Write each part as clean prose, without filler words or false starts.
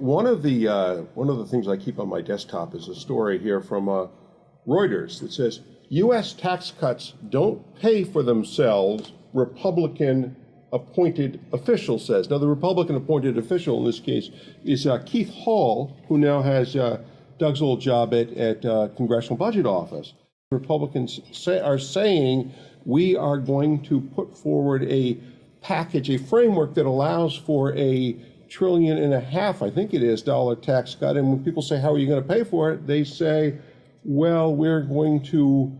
one of the things I keep on my desktop is a story here from Reuters that says U.S. tax cuts don't pay for themselves, Republican appointed official says. Now, the Republican appointed official in this case is Keith Hall, who now has Doug's old job at Congressional Budget Office. Republicans are saying we are going to put forward a package, a framework that allows for $1.5 trillion, I think it is, dollar tax cut. And when people say, how are you going to pay for it? They say, well, we're going to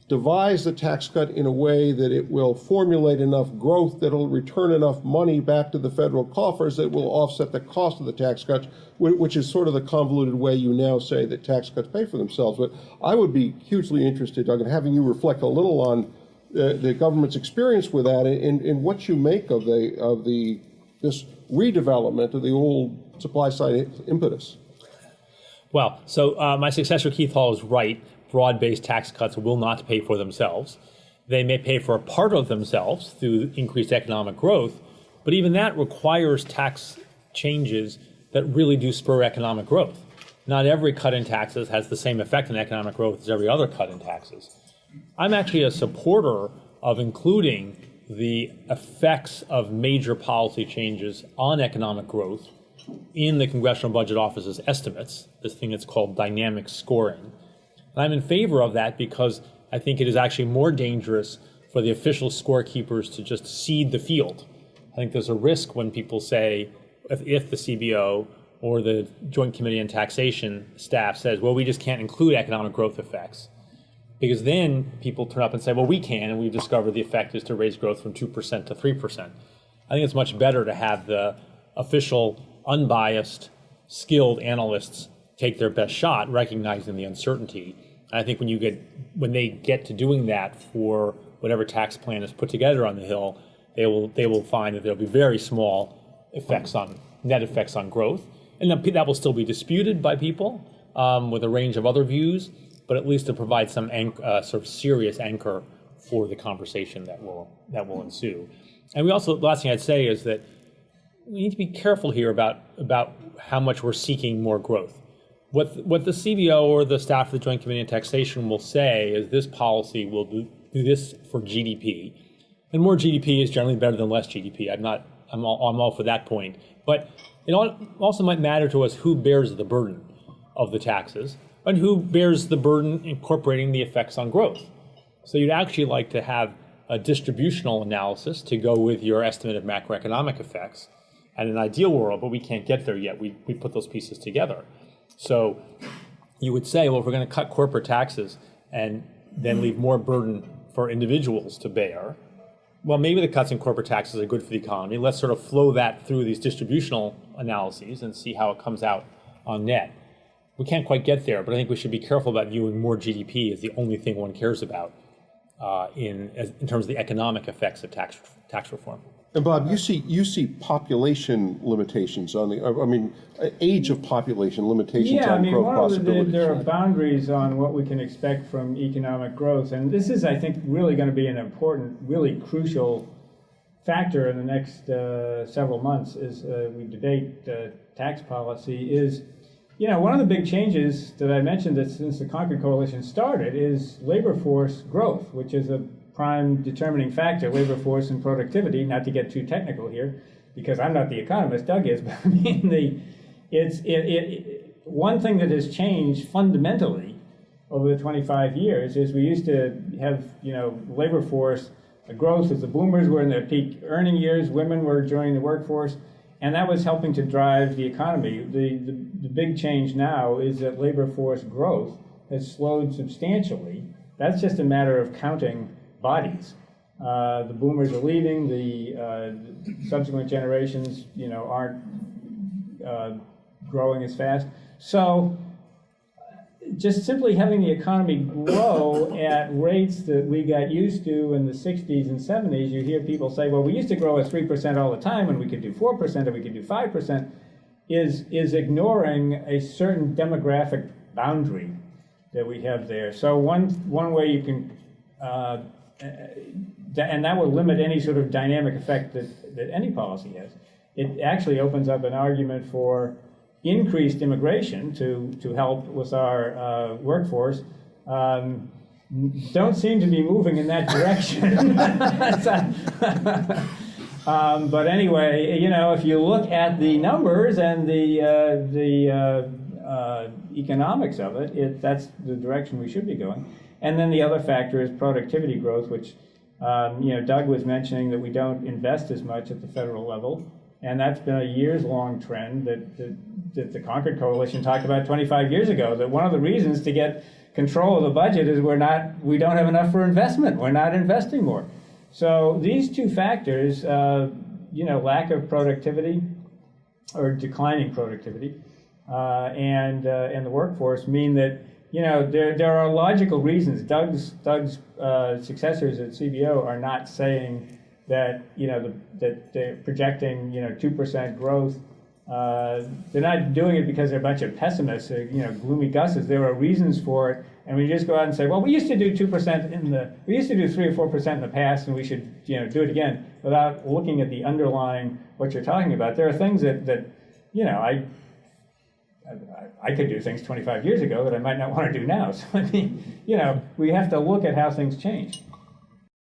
devise the tax cut in a way that it will formulate enough growth that will return enough money back to the federal coffers that will offset the cost of the tax cuts, which is sort of the convoluted way you now say that tax cuts pay for themselves. But I would be hugely interested, Doug, in having you reflect a little on the government's experience with that and what you make of this redevelopment of the old supply side impetus. Well, so my successor Keith Hall is right. Broad-based tax cuts will not pay for themselves. They may pay for a part of themselves through increased economic growth, but even that requires tax changes that really do spur economic growth. Not every cut in taxes has the same effect on economic growth as every other cut in taxes. I'm actually a supporter of including the effects of major policy changes on economic growth in the Congressional Budget Office's estimates, this thing that's called dynamic scoring. And I'm in favor of that because I think it is actually more dangerous for the official scorekeepers to just seed the field. I think there's a risk when people say, if the CBO or the Joint Committee on Taxation staff says, well, we just can't include economic growth effects. Because then people turn up and say, well, we can, and we've discovered the effect is to raise growth from 2% to 3%. I think it's much better to have the official, unbiased, skilled analysts take their best shot, recognizing the uncertainty. And I think when they get to doing that for whatever tax plan is put together on the Hill, they will find that there'll be very small net effects on growth. And that will still be disputed by people with a range of other views, but at least to provide some sort of serious anchor for the conversation that will ensue. And we also, the last thing I'd say is that we need to be careful here about how much we're seeking more growth. What the CBO or the staff of the Joint Committee on Taxation will say is this policy will do this for GDP, and more GDP is generally better than less GDP. I'm all for that point, but it also might matter to us who bears the burden of the taxes and who bears the burden incorporating the effects on growth. So you'd actually like to have a distributional analysis to go with your estimate of macroeconomic effects and an ideal world, but we can't get there yet. We put those pieces together. So you would say, well, if we're going to cut corporate taxes and then leave more burden for individuals to bear, well, maybe the cuts in corporate taxes are good for the economy. Let's sort of flow that through these distributional analyses and see how it comes out on net. We can't quite get there, but I think we should be careful about viewing more GDP as the only thing one cares about in terms of the economic effects of tax reform. And Bob, you see population limitations on age of population limitations on growth possibilities. There are boundaries on what we can expect from economic growth, and this is, I think, really going to be an important, really crucial factor in the next several months as we debate tax policy. Is, one of the big changes that I mentioned that since the Concord Coalition started is labor force growth, which is a prime determining factor, labor force and productivity, not to get too technical here, because I'm not the economist, Doug is, but I mean, one thing that has changed fundamentally over the 25 years is we used to have, labor force growth as the boomers were in their peak earning years, women were joining the workforce, and that was helping to drive the economy. The big change now is that labor force growth has slowed substantially. That's just a matter of counting bodies. The boomers are leaving, the subsequent generations, aren't growing as fast. So just simply having the economy grow at rates that we got used to in the 60s and 70s, you hear people say, well, we used to grow at 3% all the time and we could do 4% and we could do 5%, is ignoring a certain demographic boundary that we have there. So one way you can and that will limit any sort of dynamic effect that any policy has. It actually opens up an argument for increased immigration to help with our workforce don't seem to be moving in that direction. But anyway, if you look at the numbers and the economics of it, that's the direction we should be going. And then the other factor is productivity growth, which Doug was mentioning that we don't invest as much at the federal level, and that's been a years-long trend that the Concord Coalition talked about 25 years ago. That one of the reasons to get control of the budget is we don't have enough for investment. We're not investing more. So these two factors, lack of productivity or declining productivity, and the workforce mean that there are logical reasons. Doug's successors at CBO are not saying that that they're projecting 2% growth. They're not doing it because they're a bunch of pessimists or gloomy gusses. There are reasons for it, and we just go out and say, well, we used to do 2% we used to do 3 or 4% in the past, and we should do it again, without looking at the underlying what you're talking about. There are things that I could do things 25 years ago that I might not want to do now. So I mean, we have to look at how things change.